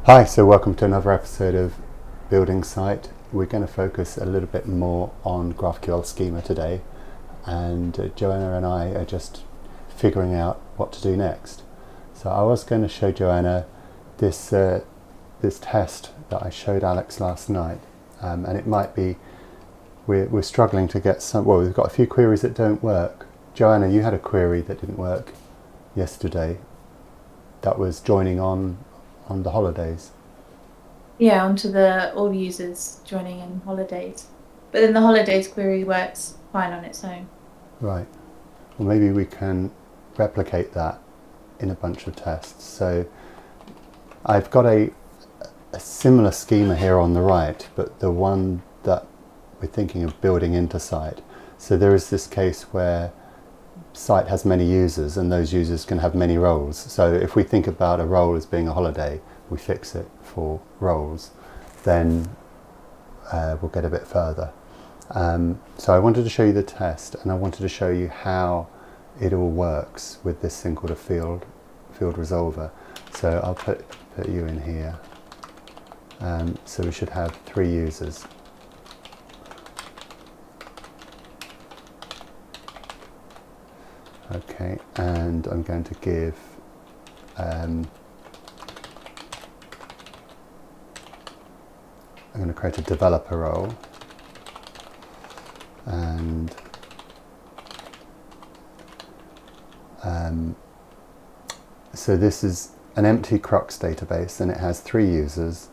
Hi, so welcome to another episode of Building Site. We're going to focus a little bit more on GraphQL schema today, and Johanna and I are just figuring out what to do next. So I was going to show Johanna this test that I showed Alex last night, and it might be we're struggling to get some. Well, we've got a few queries that don't work. Johanna, you had a query that didn't work yesterday. That was joining on the holidays. Yeah, onto the all users joining in holidays. But then the holidays query works fine on its own. Right. Well, maybe we can replicate that in a bunch of tests. So I've got a similar schema here on the right, but the one that we're thinking of building into site. So there is this case where site has many users and those users can have many roles. So if we think about a role as being a holiday, we fix it for roles, then we'll get a bit further. So I wanted to show you the test, and I wanted to show you how it all works with this thing called a field resolver. So I'll put you in here. So we should have 3 users. Okay, and I'm going to give I'm going to create a developer role, and so this is an empty Crux database, and it has 3 users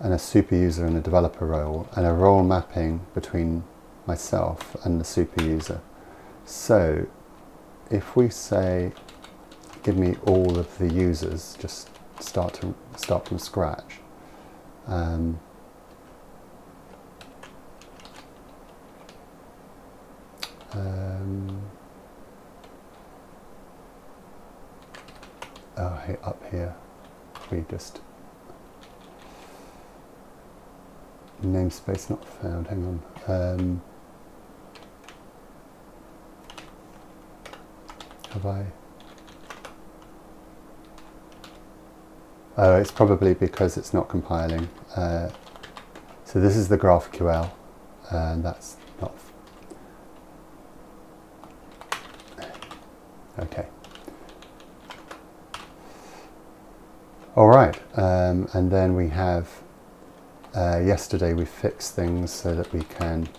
and a super user and a developer role, and a role mapping between myself and the super user. So if we say give me all of the users, just start from scratch. Hey, up here we just namespace not found. Hang on. Have I? Oh, it's probably because it's not compiling. So this is the GraphQL, and that's not. Okay. All right, and then we have. Yesterday we fixed things so that we can.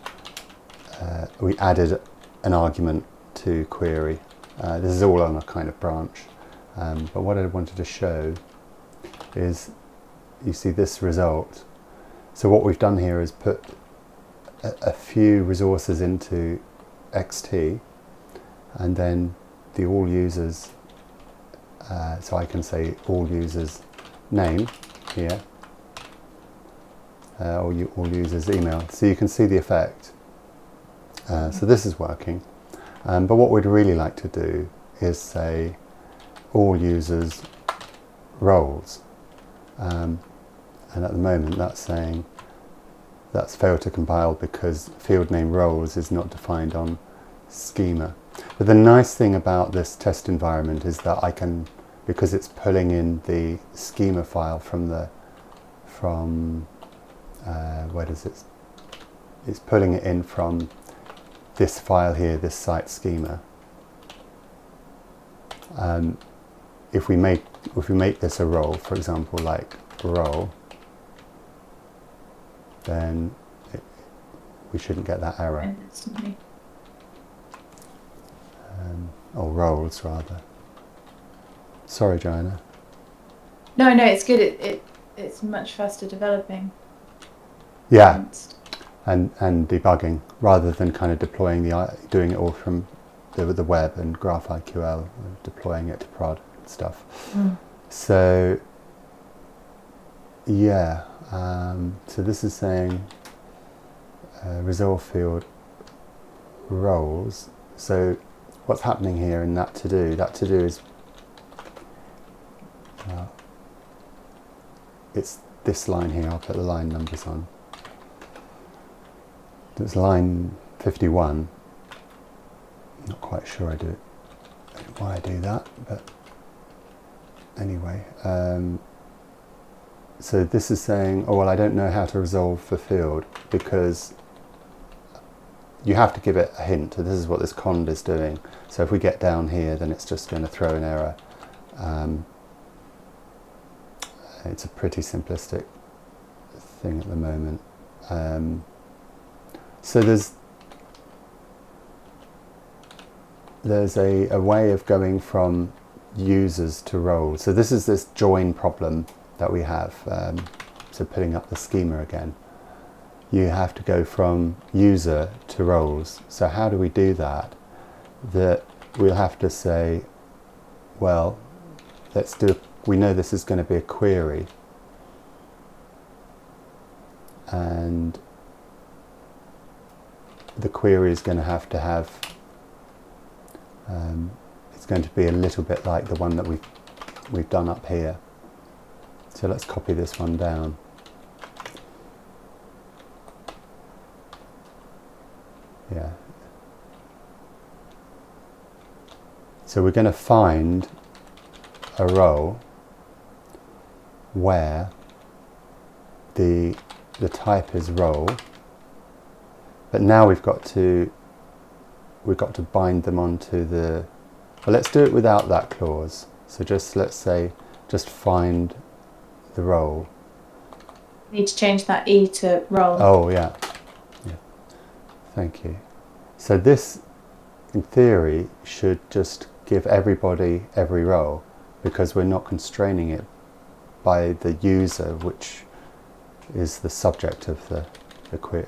We added an argument to query. This is all on a kind of branch, but what I wanted to show is, you see this result. So what we've done here is put a few resources into XT, and then the all users, so I can say all users name here, or all users email. So you can see the effect. So this is working. But what we'd really like to do is say all users roles. And at the moment that's saying that's failed to compile because field name roles is not defined on schema. But the nice thing about this test environment is that I can, because it's pulling in the schema file from where does it? It's pulling it in from this file here, this site schema. If we make this a role, for example, like role, then we shouldn't get that error. Or roles rather. Sorry, Johanna. No, it's good. It's much faster developing. Yeah, and debugging rather than kind of doing it all from the web and GraphQL, deploying it to prod and stuff. So yeah, so this is saying resolve field roles. So what's happening here in that to do is it's this line here. I'll put the line numbers on. It's line 51. Not quite sure why I do that, but anyway, So this is saying, oh well, I don't know how to resolve the field, because you have to give it a hint. This is what this cond is doing. So if we get down here, then it's just going to throw an error. It's a pretty simplistic thing at the moment. So there's a way of going from users to roles. So this is this join problem that we have. So putting up the schema again. You have to go from user to roles. So how do we do that? That we'll have to say, well, we know this is going to be a query, and the query is going to have it's going to be a little bit like the one that we've done up here. So let's copy this one down. Yeah. So we're going to find a role where the type is role, but now we've got to bind them onto the. Well, let's do it without that clause. So let's say find the role. Need to change that E to role. Oh yeah. Thank you. So this, in theory, should just give everybody every role, because we're not constraining it by the user, which is the subject of the query.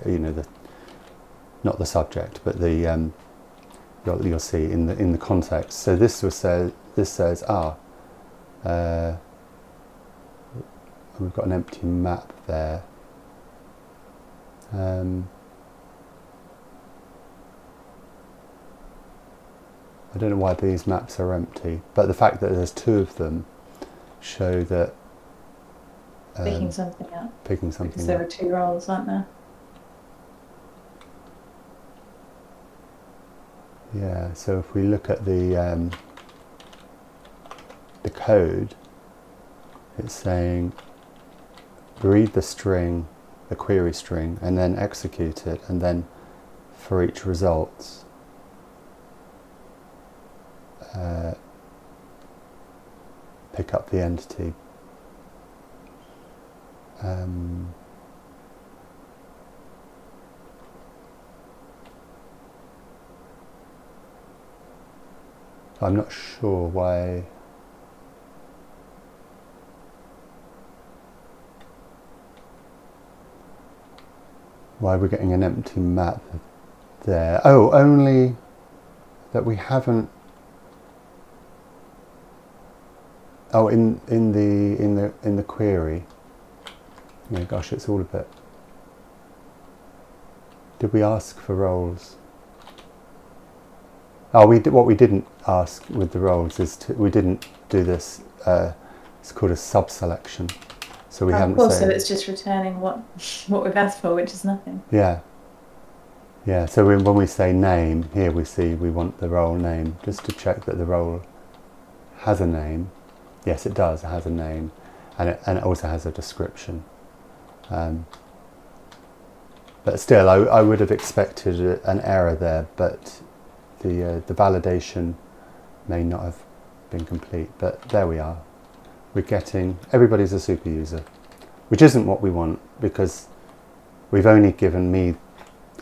Not the subject, but the you'll see in the context. So this says we've got an empty map there. I don't know why these maps are empty, but the fact that there's two of them show that Picking something up. Picking something because there are two roles, aren't there? Yeah. So if we look at the code, it's saying read the string, the query string, and then execute it, and then for each result. Pick up the entity. I'm not sure why. Why we're getting an empty map there. Oh, only that we haven't. Oh, in the query. Yeah, gosh, it's all a bit. Did we ask for roles? Oh, what we didn't ask with the roles is we didn't do this. It's called a sub-selection. So we haven't. Of course, so it's just returning what we've asked for, which is nothing. Yeah. Yeah. So when we say name here, we want the role name, just to check that the role has a name. Yes, it does. It has a name, and it also has a description. But still, I would have expected an error there, but the validation may not have been complete. But there we are. We're getting everybody's a super user, which isn't what we want, because we've only given me,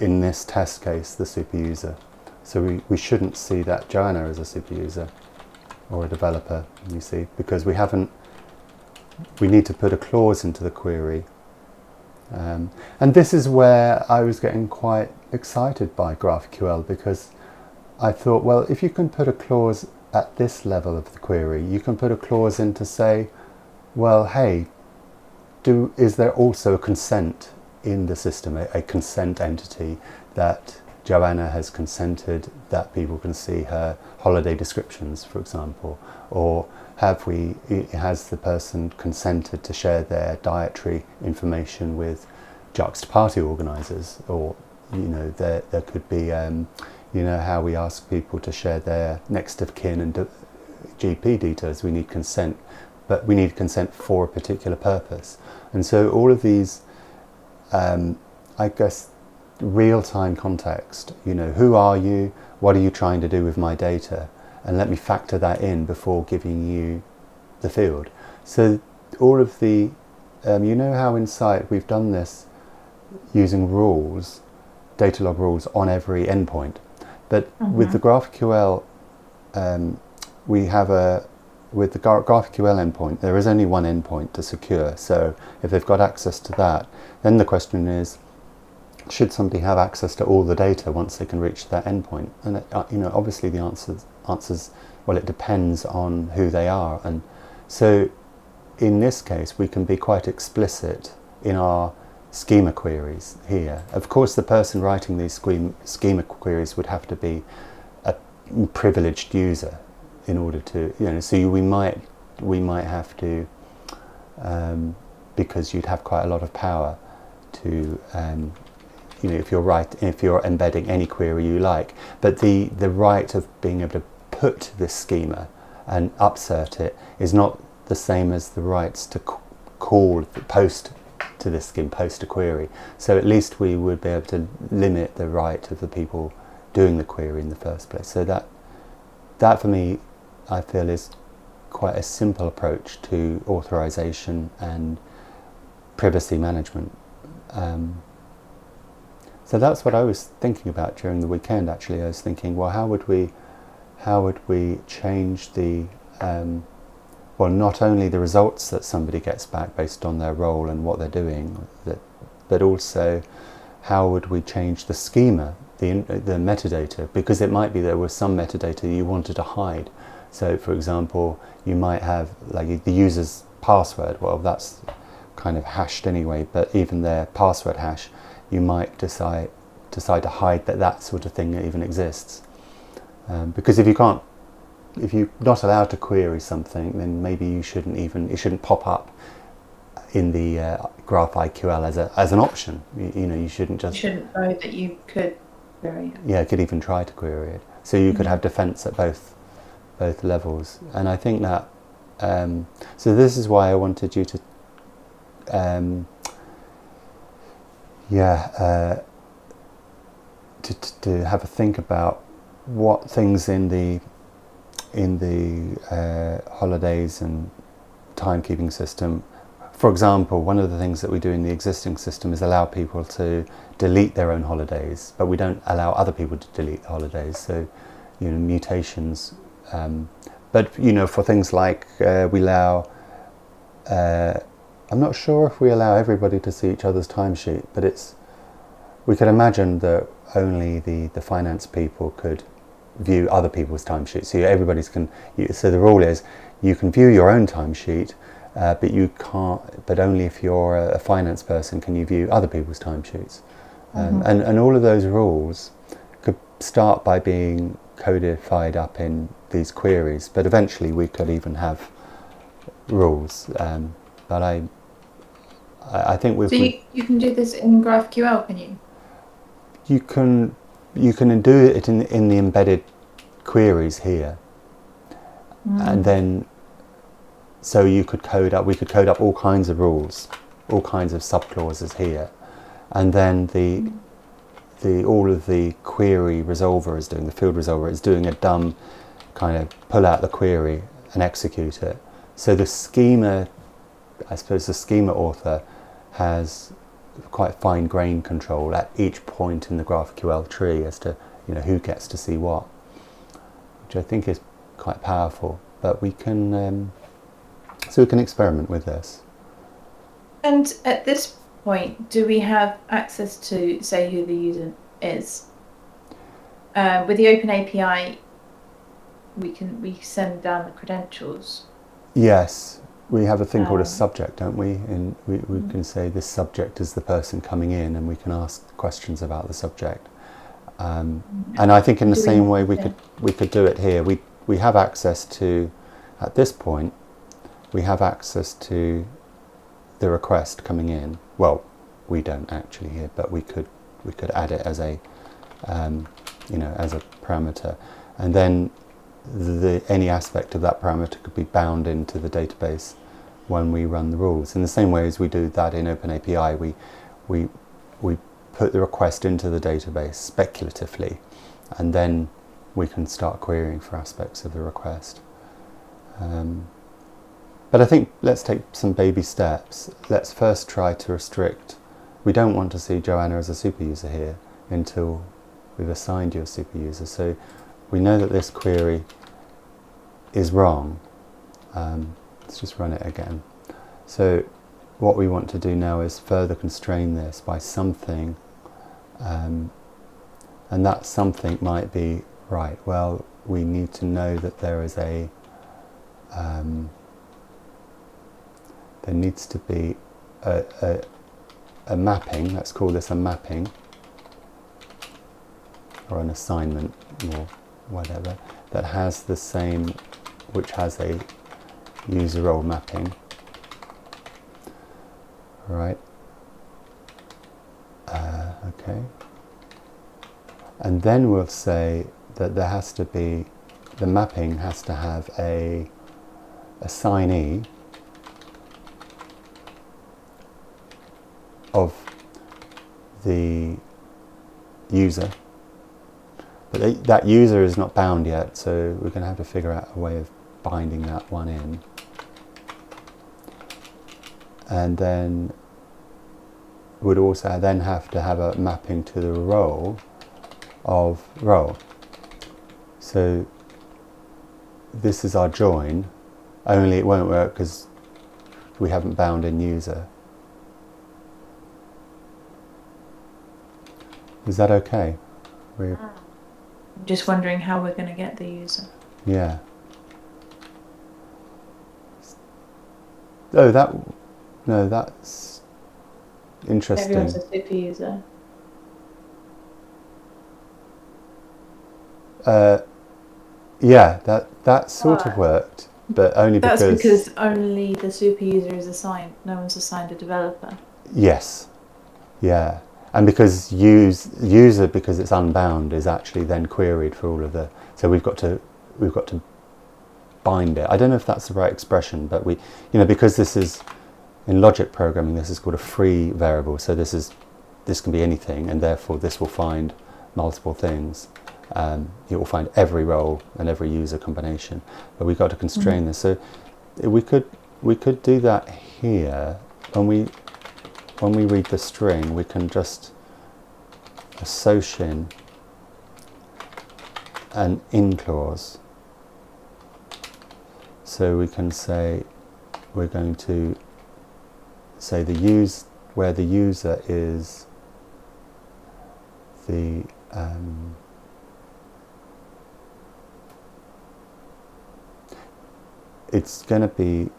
in this test case, the super user. So we shouldn't see that Johanna is a super user or a developer, you see, because we need to put a clause into the query. And this is where I was getting quite excited by GraphQL, because I thought, well, if you can put a clause at this level of the query, you can put a clause in to say, well, hey, is there also a consent in the system, a consent entity that Johanna has consented that people can see her holiday descriptions, for example, or has the person consented to share their dietary information with Juxt party organisers, or there could be how we ask people to share their next of kin and GP details. We need consent but we need consent for a particular purpose. And so all of these, I guess, real-time context, who are you, what are you trying to do with my data, and let me factor that in before giving you the field. So all of the, how in Site we've done this using rules, data log rules on every endpoint. But with the GraphQL, we have with the GraphQL endpoint, there is only one endpoint to secure. So if they've got access to that, then the question is, should somebody have access to all the data once they can reach that endpoint? And obviously the answer's well, it depends on who they are. And so in this case, we can be quite explicit in our schema queries here. Of course, the person writing these schema queries would have to be a privileged user in order to, so we might have to, because you'd have quite a lot of power to, if you're embedding any query you like. But the right of being able to put this schema and upsert it is not the same as the rights to post to this scheme, post a query. So at least we would be able to limit the right of the people doing the query in the first place. So that for me, I feel, is quite a simple approach to authorization and privacy management. So that's what I was thinking about during the weekend. Actually, I was thinking, well, how would we change the not only the results that somebody gets back based on their role and what they're doing, but also how would we change the schema, the metadata, because it might be there was some metadata you wanted to hide. So, for example, you might have like the user's password. Well, that's kind of hashed anyway, but even their password hash, you might decide to hide that sort of thing even exists. Because if you're not allowed to query something, then maybe it shouldn't pop up in the GraphQL as an option. You shouldn't just. You shouldn't know that you could query it. Yeah, could even try to query it. So you could have defense at both levels. And I think that, so this is why I wanted you to, to have a think about what things in the holidays and timekeeping system. For example, one of the things that we do in the existing system is allow people to delete their own holidays, but we don't allow other people to delete the holidays. So, mutations. But for things like we allow, I'm not sure if we allow everybody to see each other's timesheet, but we could imagine that only the finance people could view other people's timesheets. So so the rule is you can view your own timesheet, but you can't. But only if you're a finance person can you view other people's timesheets. And all of those rules could start by being codified up in these queries, but eventually we could even have rules. But I think we've. So you can do this in GraphQL, can you? You can do it in the embedded queries here, and then so we could code up all kinds of rules, all kinds of subclauses here, and then all of the query resolver is doing, the field resolver is doing a dumb kind of pull out the query and execute it. So the schema, I suppose the schema author has quite fine-grained control at each point in the GraphQL tree as to who gets to see what, which I think is quite powerful. But we can experiment with this. And at this point, do we have access to say who the user is? With the Open API, we send down the credentials. Yes. We have a thing called a subject, don't we? And we can say this subject is the person coming in, and we can ask questions about the subject. And I think in the same way we could do it here. We have access to, at this point, we have access to the request coming in. Well, we don't actually here, but we could add it as a as a parameter, and then any aspect of that parameter could be bound into the database when we run the rules. In the same way as we do that in OpenAPI, we put the request into the database speculatively, and then we can start querying for aspects of the request. But I think let's take some baby steps. Let's first try to restrict. We don't want to see Johanna as a super user here until we've assigned you a super user. So we know that this query is wrong. Let's just run it again. So what we want to do now is further constrain this by something, and that something might be, right, well, we need to know that there is a there needs to be a mapping, let's call this a mapping, or an assignment, or whatever, that has the same, which has a user role mapping, right? Okay. And then we'll say that there has to be, the mapping has to have a assignee of the user. But that user is not bound yet, so we're going to have to figure out a way of binding that one in. And then would also then have to have a mapping to the role of role. So this is our join, only it won't work because we haven't bound in user. Is that okay? I'm just wondering how we're going to get the user. Yeah. Oh, that's interesting. Everyone's a super user. Yeah, that sort of worked, but only that's because... because only the super user is assigned. No one's assigned a developer. Yes. Yeah. And because user, because it's unbound, is actually then queried for all of the... So we've got to bind it. I don't know if that's the right expression, but because this is, in logic programming, this is called a free variable. So this can be anything, and therefore this will find multiple things. It will find every role and every user combination. But we've got to constrain this. So we could do that here. When we read the string, we can just associate an in clause. So we can say we're going to say where the user is the it's going to be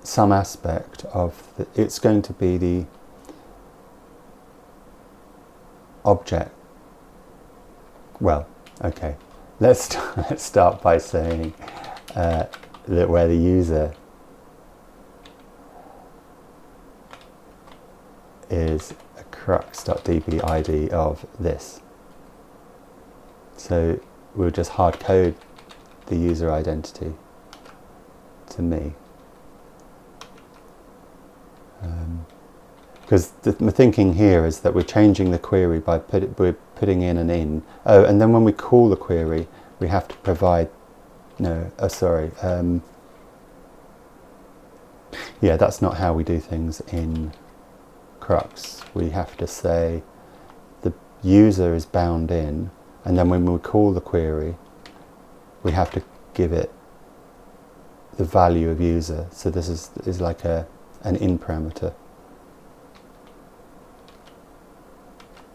some aspect of it's going to be the object. Well, okay, let's start by saying that where the user is a crux.db ID of this. So we'll just hard code the user identity to me. Because the thinking here is that we're changing the query by we're putting in an in. Oh, and then when we call the query, we have to provide. No, sorry. Yeah, that's not how we do things in Crux. We have to say the user is bound in, and then when we call the query, we have to give it the value of user. So this is like an in parameter.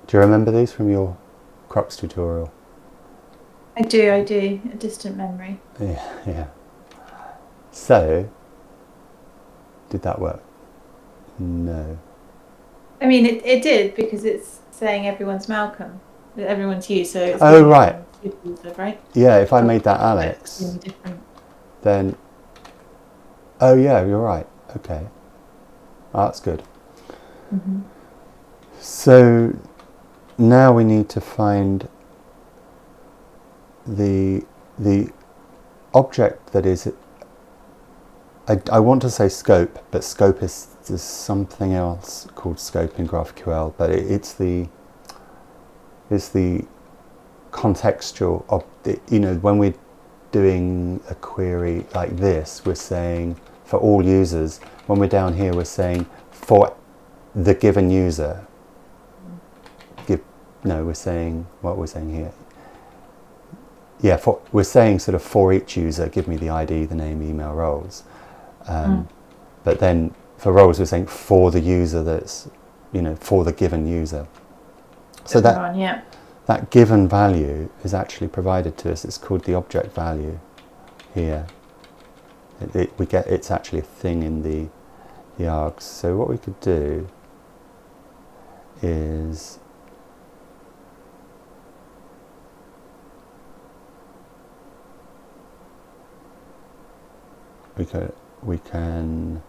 Do you remember these from your Crux tutorial? I do, a distant memory. Yeah. So, did that work? No. I mean, it did, because it's saying everyone's Malcolm, everyone's you, so it's right. User, right? Yeah, if I made that Alex, then... Oh yeah, you're right. Okay. Oh, that's good. Mm-hmm. So, now we need to find the object that is, I want to say scope, but scope is there's something else called scope in GraphQL, but it's the contextual of the, when we're doing a query like this, we're saying for all users. When we're down here, we're saying for the given user. We're saying what we're saying here. Yeah, we're saying sort of for each user, give me the ID, the name, email, roles. But then for roles, we're saying for the user that's, for the given user. So that given value is actually provided to us. It's called the object value here. It's actually a thing in the args. So what we could do is we can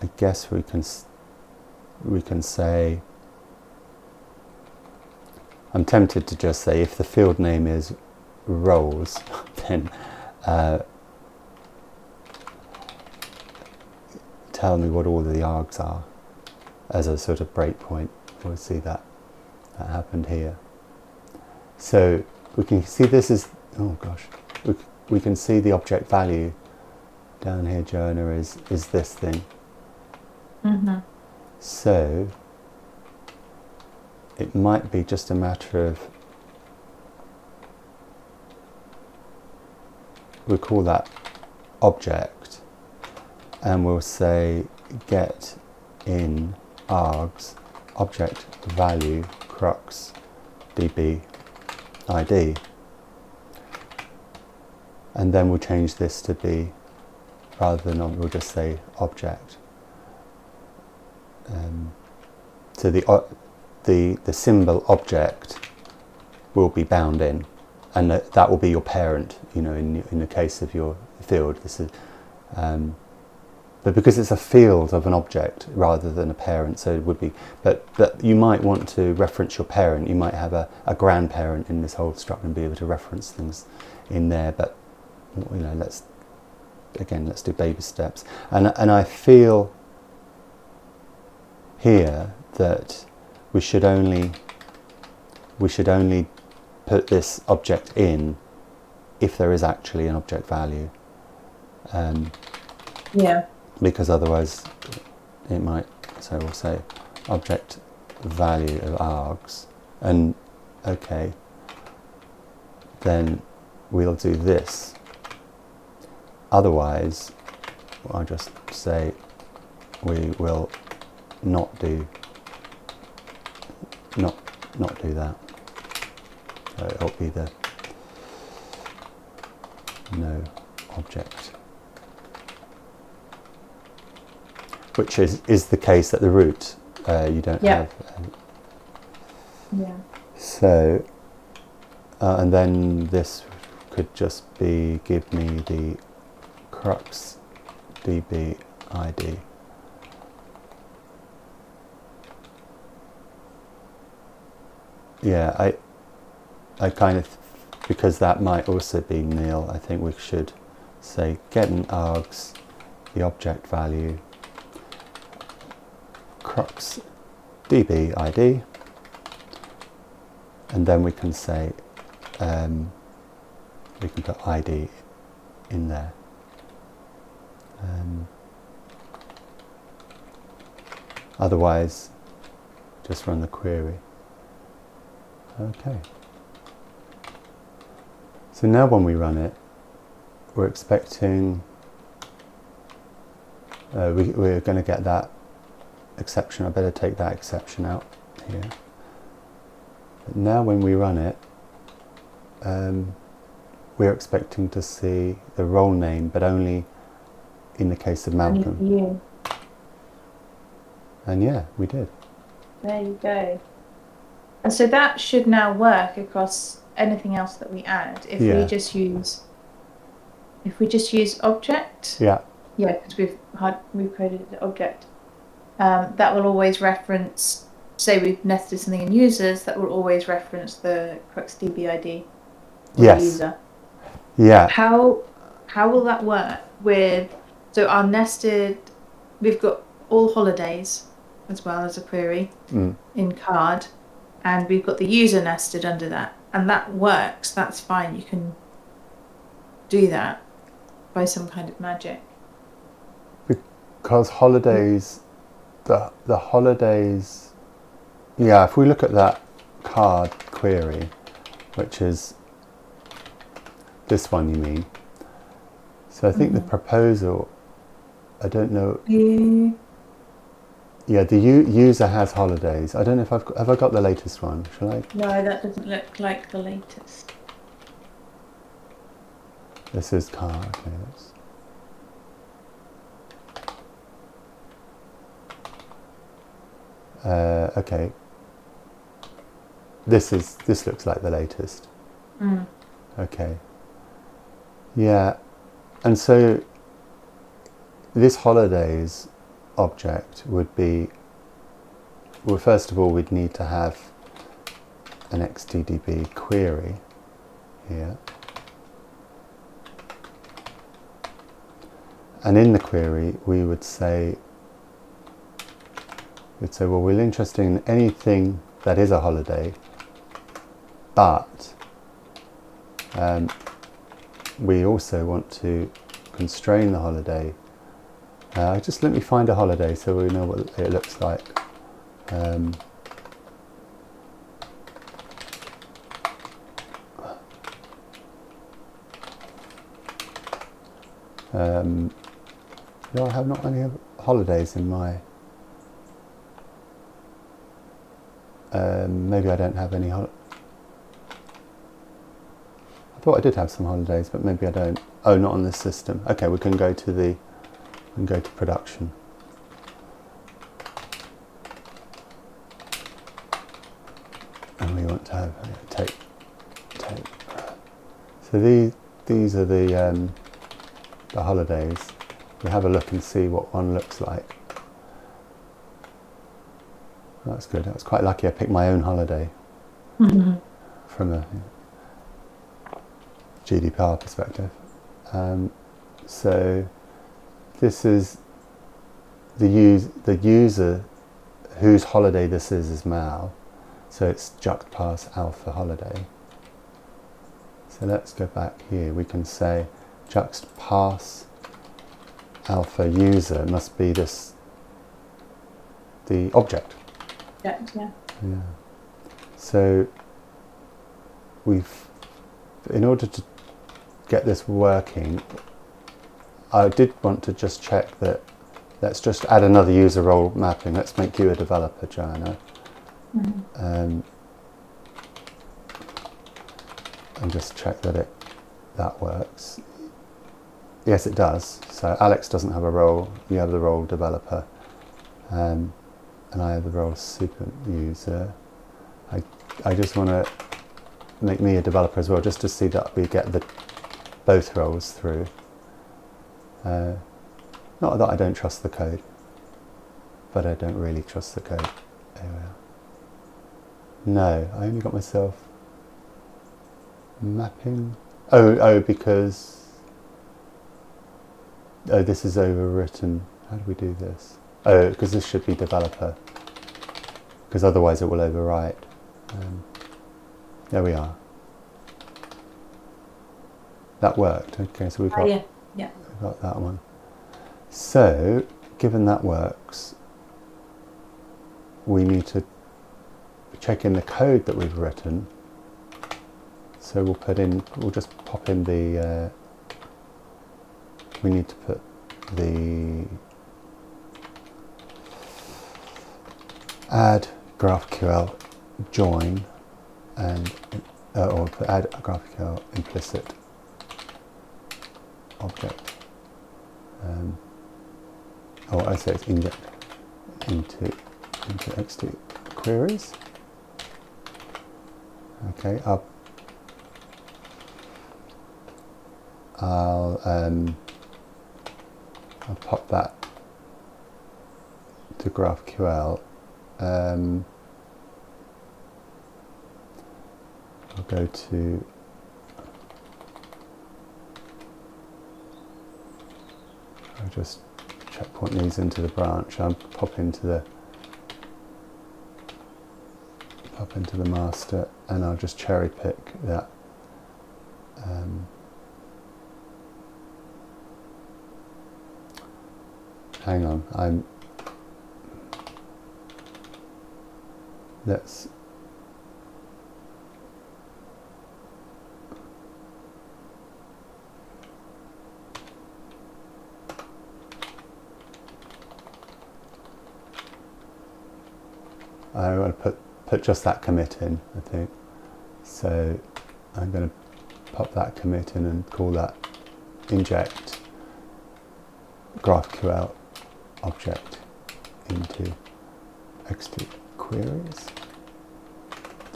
I guess we can say, I'm tempted to just say if the field name is roles, then tell me what all the args are as a sort of breakpoint. We'll see that happened here. So we can see this is, oh gosh, we can see the object value down here, Johanna, is this thing. Mm-hmm. So it might be just a matter of, we'll call that object, and we'll say get in args object value crux db id, and then we'll change this to be, rather than on, we'll just say object. So the symbol object will be bound in, and that will be your parent. In the case of your field, this is, but because it's a field of an object rather than a parent, so it would be. But you might want to reference your parent. You might have a grandparent in this whole struct and be able to reference things in there. But let's do baby steps. And I feel here that we should only put this object in if there is actually an object value. Because otherwise it might, so we'll say object value of args, and okay, then we'll do this. Otherwise I'll just say we will not do that. So it'll be the no object, which is the case at the root. You don't have. So, and then this could just be give me the crux db id. Yeah, I kind of, because that might also be nil, I think we should say get in args the object value crux db id, and then we can say we can put id in there. Otherwise, just run the query. Okay. So now when we run it, we're expecting, we're going to get that exception. I better take that exception out here. But now when we run it, we're expecting to see the role name, but only in the case of Malcolm. And yeah, we did. There you go. And so that should now work across anything else that we add. If we just use object. Yeah. Yeah, because we've created the object. That will always reference say we've nested something in users, that will always reference the CruxDB ID or Yes. the user. Yeah. How will that work with, so our nested, we've got all holidays as well as a query in card, and we've got the user nested under that, and that works, that's fine, you can do that by some kind of magic. Because holidays, the holidays, yeah, if we look at that card query, which is this one, you mean? So I think the proposal, I don't know. Yeah, the user has holidays. I don't know if have I got the latest one? Shall I? No, that doesn't look like the latest. This is card. Okay, okay. This looks like the latest. Okay. Yeah, and so this holidays object would be, well, first of all, we'd need to have an XDDB query here. And in the query, we would say, well, we're interested in anything that is a holiday, but we also want to constrain the holiday. Just let me find a holiday so we know what it looks like. No, I have not any holidays in my... maybe I don't have any I thought I did have some holidays, but maybe I don't. Oh, not on this system. Okay, we can go to production. And we want to have tape. So these are the holidays. We have a look and see what one looks like. That's good. I was quite lucky I picked my own holiday from a GDPR perspective. So this is the user whose holiday this is Mal. So it's juxtpass alpha holiday. So let's go back here. We can say juxtpass alpha user must be the object. Yeah. So in order to get this working, I did want to just check that. Let's just add another user role mapping. Let's make you a developer, Johanna. And just check that that works. Yes, it does. So Alex doesn't have a role. You have the role developer, and I have the role super user. I just want to make me a developer as well, just to see that we get both roles through. Not that I don't trust the code, but I don't really trust the code. There we are. No, I only got myself mapping. Oh, because this is overwritten. How do we do this? Oh, because this should be developer, because otherwise it will overwrite. There we are. That worked. Okay, so we've got Yeah. we've got that one. So, given that works, we need to check in the code that we've written. So we'll just pop in the, we need to put the add GraphQL join and, or add GraphQL implicit object. I say it's inject into XT queries. Okay, I'll pop that to GraphQL. go to I'll just checkpoint these into the branch. I'll pop into the master, and I'll just cherry pick that. Hang on, let's I want to put just that commit in, I think. So I'm going to pop that commit in and call that inject GraphQL object into execute queries.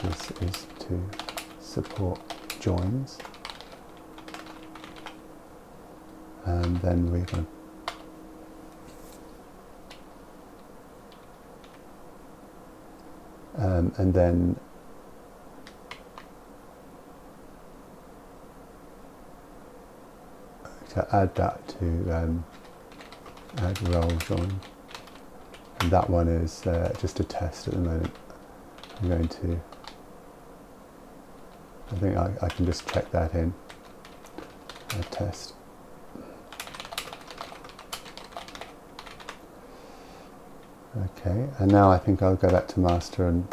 This is to support joins. And then we're going to and then to add that to add role join, and that one is just a test at the moment. I'm going to, I think I can just check that in, a test. Okay, and now I think I'll go back to master and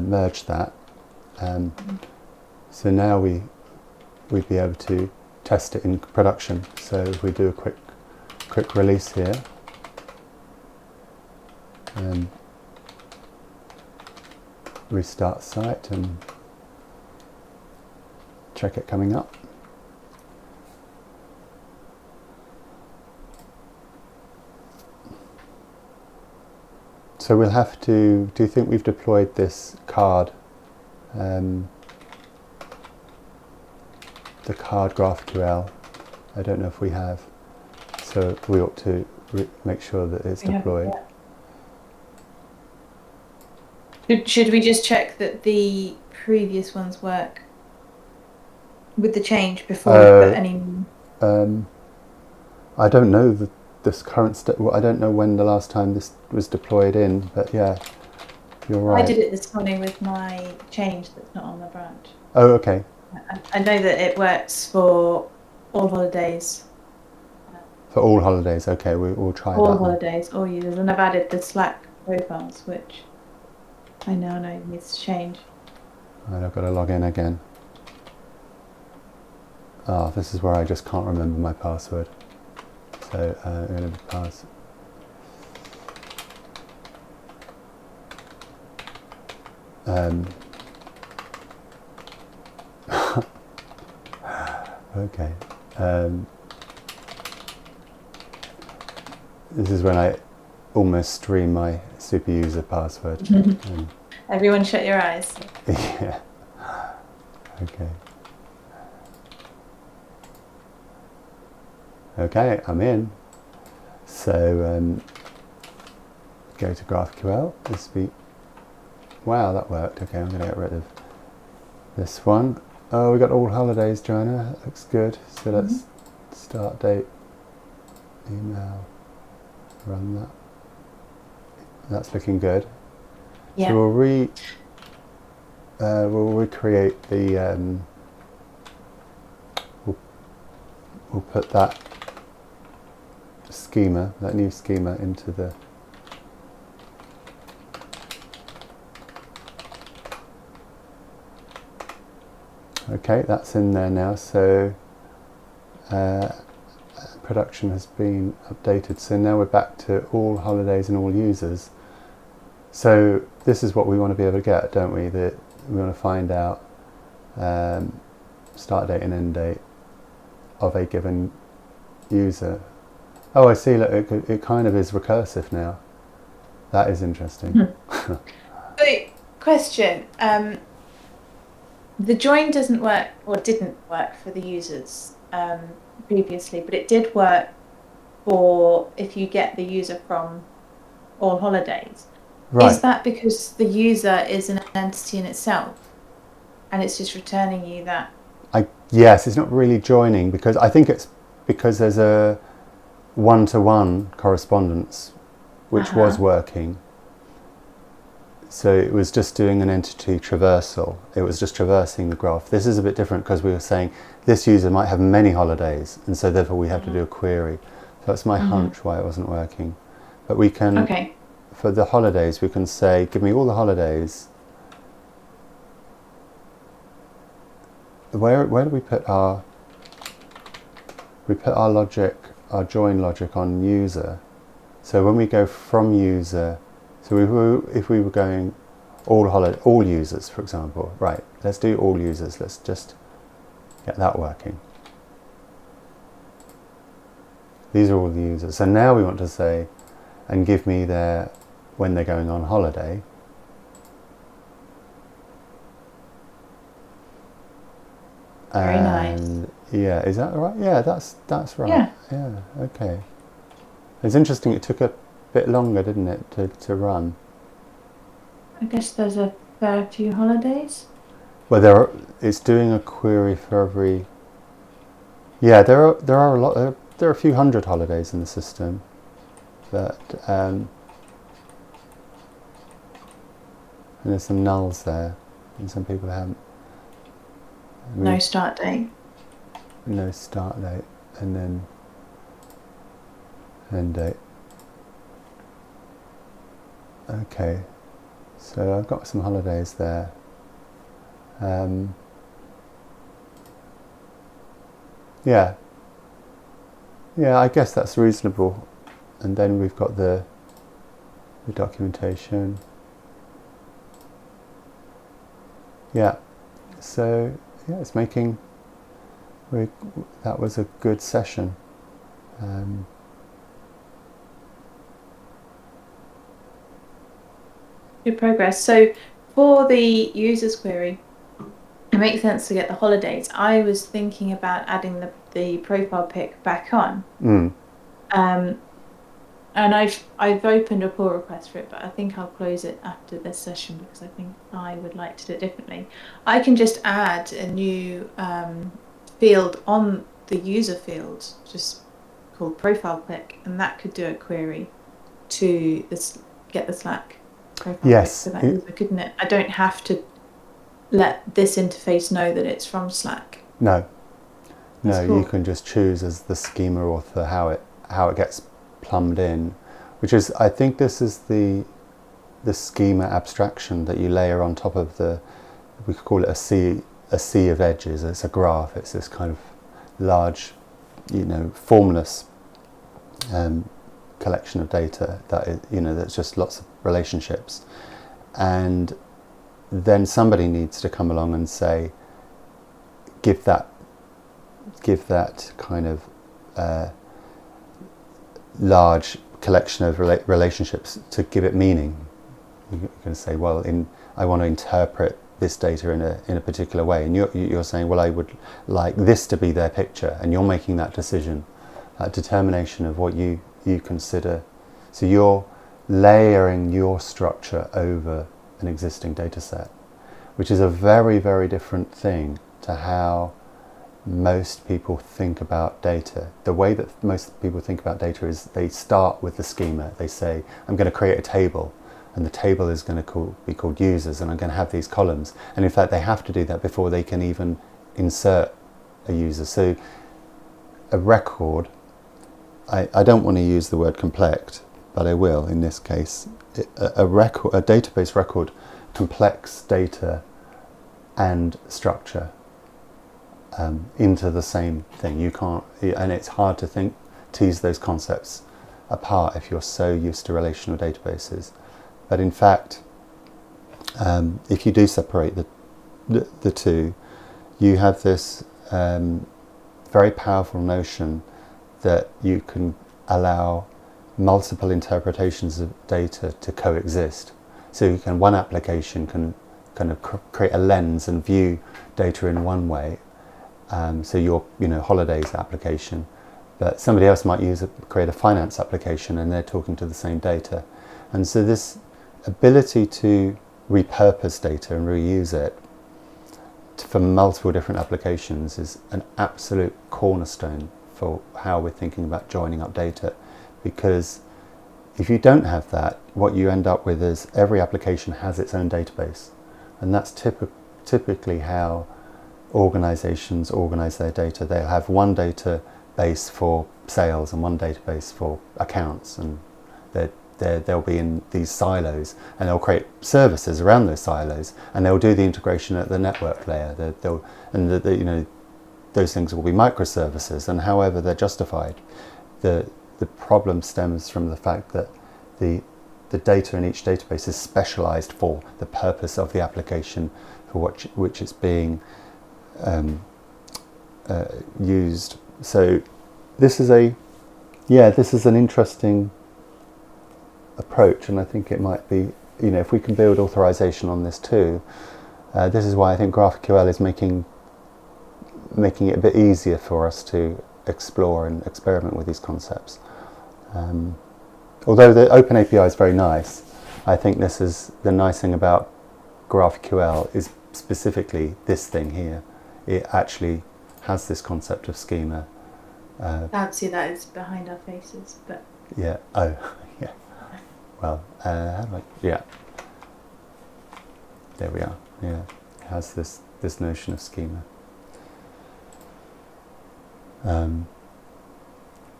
merge that. So now we'd be able to test it in production. So if we do a quick release here, and restart site and check it coming up. So we'll have to, do you think we've deployed this card, the card GraphQL? I don't know if we have. So we ought to make sure that it's deployed. Should we just check that the previous ones work with the change before we put any? I don't know this current I don't know when the last time this was deployed in, but yeah, you're right. I did it this morning with my change that's not on the branch. Oh, okay. I know that it works for all holidays. For all holidays, okay, we'll try all that. All holidays, all users, and I've added the Slack profiles, which I now know needs to change. Right, I've got to log in again. Ah, this is where I just can't remember my password. So I'm going to pass. Okay. This is when I almost stream my super user password. Everyone shut your eyes. Yeah. Okay. Okay, I'm in. So go to GraphQL. Wow, that worked. Okay, I'm going to get rid of this one. Oh, we got all holidays, Johanna. That looks good. So let's start date, email, run that. That's looking good. Yeah. So we'll recreate the. We'll put that schema, that new schema, into the. Okay, that's in there now. So production has been updated. So now we're back to all holidays and all users. So this is what we want to be able to get, don't we? That we want to find out start date and end date of a given user. Oh, I see. Look, it kind of is recursive now. That is interesting. So, question. The join doesn't work, or didn't work for the users previously, but it did work for if you get the user from all holidays. Right. Is that because the user is an entity in itself and it's just returning you that? Yes, it's not really joining, because I think it's because there's a one-to-one correspondence which was working. So it was just doing an entity traversal. It was just traversing the graph. This is a bit different because we were saying this user might have many holidays, and so therefore we have to do a query. So that's my hunch why it wasn't working. But we can, Okay. for the holidays, we can say, give me all the holidays. Where do we put our logic, our join logic on user? So when we go from user, so if we were going all users, for example, right, let's do all users. Let's just get that working. These are all the users. So now we want to say, and give me when they're going on holiday. Very nice. And yeah, is that right? Yeah, that's right. Yeah, okay. It's interesting, it took a bit longer, didn't it, to run? I guess there's a fair few holidays. Well, it's doing a query for every. Yeah, there are a lot. There are a few hundred holidays in the system, but and there's some nulls there, and some people haven't. No start date. No start date, and then end date. Okay, so I've got some holidays there. Yeah, I guess that's reasonable. And then we've got the documentation. Yeah, so yeah, it's making. That was a good session. Good progress. So for the users query, it makes sense to get the holidays. I was thinking about adding the profile pic back on. And I've opened a pull request for it, but I think I'll close it after this session because I think I would like to do it differently. I can just add a new field on the user field, just called profile pic, and that could do a query to get the Slack profile pic for that user, couldn't it? I don't have to let this interface know that it's from Slack. No, cool. You can just choose as the schema author how it gets plumbed in, which is, I think this is the schema abstraction that you layer on top of we could call it a sea of edges. It's a graph. It's this kind of large, formless collection of data that is, that's just lots of relationships, and then somebody needs to come along and say, give that kind of large collection of relationships to give it meaning. You're going to say, well, I want to interpret this data in a particular way, and you're saying, well, I would like this to be their picture, and you're making that decision, that determination of what you consider. So you're layering your structure over an existing data set, which is a very, very different thing to how most people think about data. The way that most people think about data is they start with the schema. They say, I'm going to create a table, and the table is going to be called users, and I'm going to have these columns. And in fact, they have to do that before they can even insert a user. So a record, I don't want to use the word complex, but I will in this case. A database record, complex data and structure into the same thing. You can't, and it's hard to tease those concepts apart if you're so used to relational databases. But in fact, if you do separate the two, you have this very powerful notion that you can allow multiple interpretations of data to coexist. So one application can kind of create a lens and view data in one way. So your holidays application, but somebody else might create a finance application, and they're talking to the same data. And so this ability to repurpose data and reuse it for multiple different applications is an absolute cornerstone for how we're thinking about joining up data, because if you don't have that, what you end up with is every application has its own database, and that's typically how organizations organize their data. They'll have one database for sales and one database for accounts, and they'll be in these silos, and they'll create services around those silos, and they'll do the integration at the network layer. Those things will be microservices, and however they're justified. The problem stems from the fact that the data in each database is specialized for the purpose of the application for which it's being used. So this is an interesting approach, and I think it might be, if we can build authorization on this too, this is why I think GraphQL is making it a bit easier for us to explore and experiment with these concepts. Although the open API is very nice, I think this is the nice thing about GraphQL is specifically this thing here. It actually has this concept of schema. Can't see that it's behind our faces, but Yeah. Oh, yeah. Well, how do I? Yeah. There we are. Yeah. It has this notion of schema.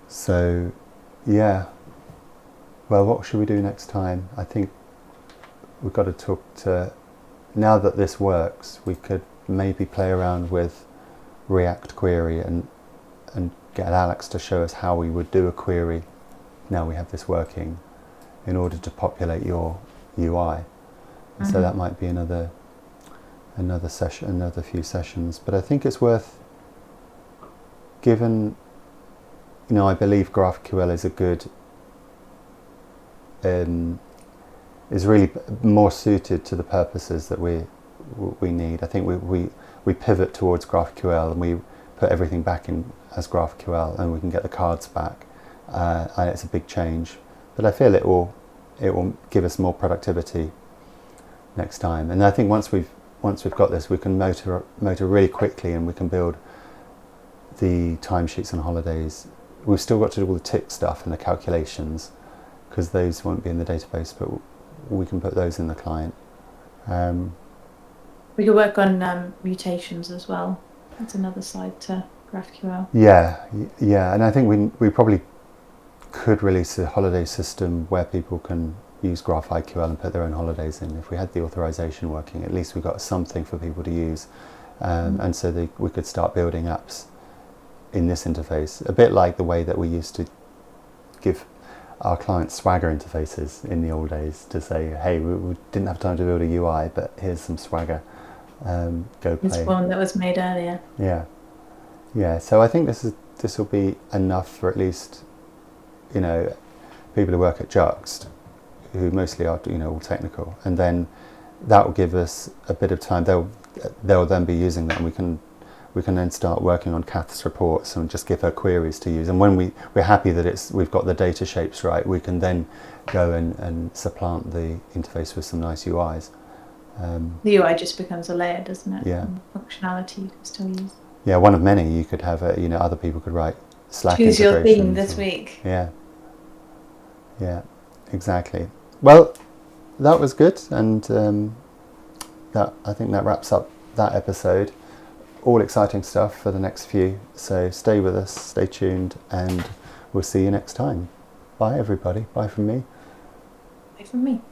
So, yeah. Well, what should we do next time? I think we've got to talk to. Now that this works, we could maybe play around with React query and get Alex to show us how we would do a query. Now we have this working, in order to populate your UI. And so that might be another session, another few sessions. But I think it's worth, given, I believe GraphQL is a good, is really more suited to the purposes that we need. I think we pivot towards GraphQL and we put everything back in as GraphQL, and we can get the cards back. And it's a big change, but I feel it will give us more productivity next time. And I think once we've got this, we can motor really quickly, and we can build the timesheets and holidays. We've still got to do all the tick stuff and the calculations, because those won't be in the database, but we can put those in the client. We could work on mutations as well. That's another side to GraphQL. Yeah, and I think we probably could release a holiday system where people can use GraphQL and put their own holidays in. If we had the authorization working, at least we got something for people to use, and so we could start building apps in this interface, a bit like the way that we used to give our clients Swagger interfaces in the old days, to say, hey, we didn't have time to build a UI, but here's some Swagger, go play. It's one that was made earlier. Yeah. So I think this will be enough for at least, people who work at Juxt, who mostly are all technical, and then that will give us a bit of time. They'll then be using that, and we can then start working on Kath's reports and just give her queries to use. And when we're happy that we've got the data shapes right, we can then go and supplant the interface with some nice UIs. The UI just becomes a layer, doesn't it? Yeah. And functionality you can still use. Yeah, one of many. You could have other people could write Slack Choose your theme integrations this week. Yeah, exactly. Well, that was good, and I think that wraps up that episode. All exciting stuff for the next few, so stay with us, stay tuned, and we'll see you next time. Bye everybody, bye from me. Bye from me.